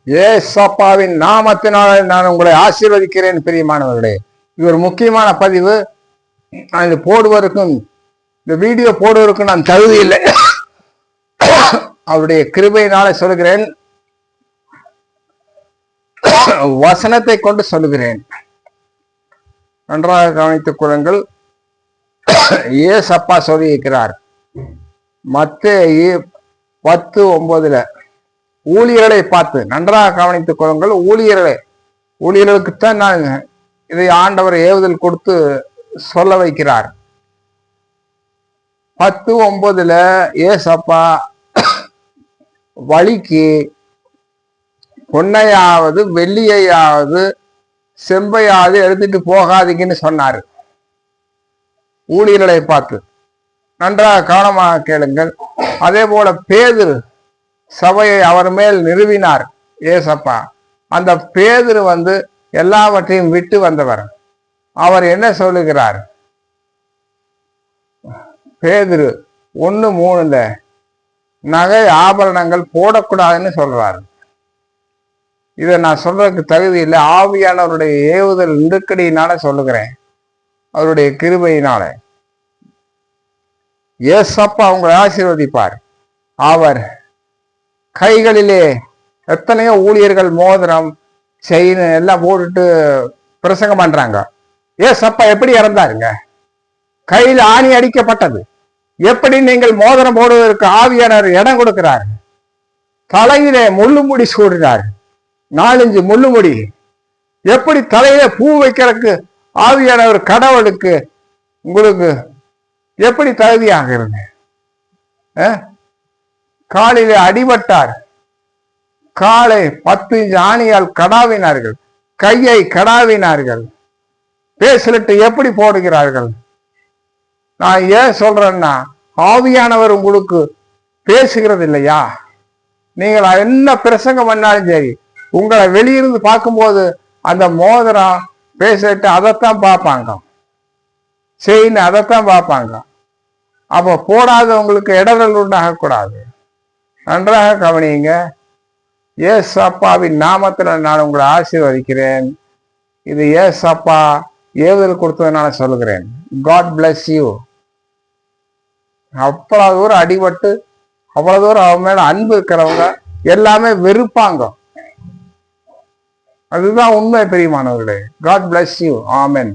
ஏசப்பாவின் நாமத்தினால் நான் உங்களை ஆசீர்வதிக்கிறேன். பிரியமானவர்களே, இது ஒரு முக்கியமான பதிவு. நான் இது போடுவதற்கும் இந்த வீடியோ போடுவதற்கும் நான் தகுதி இல்லை. அவருடைய கிருபையினால சொல்லுகிறேன், வசனத்தை கொண்டு சொல்லுகிறேன். நன்றாக கவனித்துக் கொள்ளுங்கள். ஏசப்பா சொல்லி இருக்கிறார் மத்தேயு 10:9 ஊழியர்களை பார்த்து. நன்றாக கவனித்துக் கொள்ளுங்கள். ஊழியர்களுக்குத்தான் நான் இதை ஆண்டவர் ஏவுதல் கொடுத்து சொல்ல வைக்கிறார். 10:9 ஏசப்பா வழிக்கு பொன்னையாவது வெள்ளியையாவது செம்பையாவது எடுத்துட்டு போகாதீங்கன்னு சொன்னாரு ஊழியர்களை பார்த்து. நன்றாக கவனமாக கேளுங்கள். அதே போல பேதுரு சபையை அவர் மேல் நிறுவினார் ஏசப்பா. அந்த பேதுரு எல்லாவற்றையும் விட்டு வந்தவர். அவர் என்ன சொல்லுகிறார்? பேதுரு 1:3 நகை ஆபரணங்கள் போடக்கூடாதுன்னு சொல்றாரு. இதை நான் சொல்றதுக்கு தகுதி இல்லை. ஆவியானவருடைய ஏவுதல் நெருக்கடியினால சொல்லுகிறேன், அவருடைய கிருபையினால. ஏசப்பா அவங்களை ஆசீர்வதிப்பார். அவர் கைகளிலே எத்தனையோ ஊழியர்கள் மோதிரம் செயின் எல்லாம் போட்டுட்டு பிரசங்கம் பண்றாங்க. ஏசப்பா எப்படி இறந்தாருங்க? கையில் ஆணி அடிக்கப்பட்டது. எப்படி நீங்கள் மோதிரம் போடுவதற்கு ஆவியானவர் இடம் கொடுக்கிறார்? தலையிலே முள்ளுமுடி சூடினார், 4-5 முள்ளுமுடி. எப்படி தலையில பூ வைக்கிறதுக்கு ஆவியானவர் கடவுளுக்கு உங்களுக்கு எப்படி தகுதியாகிறது? காலிலே அடிபட்டார், காலை 10 இன்ச் ஆணியால் கடாவினார்கள், கையை கடாவினார்கள். பேசலிட்டு எப்படி போடுகிறார்கள்? நான் ஏன் சொல்றேன்னா, ஆவியானவர் உங்களுக்கு பேசுகிறது இல்லையா? நீங்கள் என்ன பிரசங்கம் பண்ணாலும் சரி, உங்களை வெளியிருந்து பார்க்கும்போது அந்த மோதிரம் பேசிட்டு அதைத்தான் பார்ப்பாங்க, செயின் அதைத்தான் பார்ப்பாங்க. அப்போ போடாதவங்களுக்கு இடரல் உண்டாகக்கூடாது. நன்றாக கவனியுங்க. ஏசப்பாவின் நாமத்துல நான் உங்களை ஆசீர்வதிக்கிறேன். இது ஏசப்பா ஏவுதல் கொடுத்ததுனால சொல்லுகிறேன். God bless you. அவ்வளவு தூரம் அடிபட்டு அவ்வளவு தூரம் அவன் மேல அன்பு இருக்கிறவங்க எல்லாமே வெறுப்பாங்க. அதுதான் உண்மை பிரியமானவர்களே. God bless you. ஆமென்.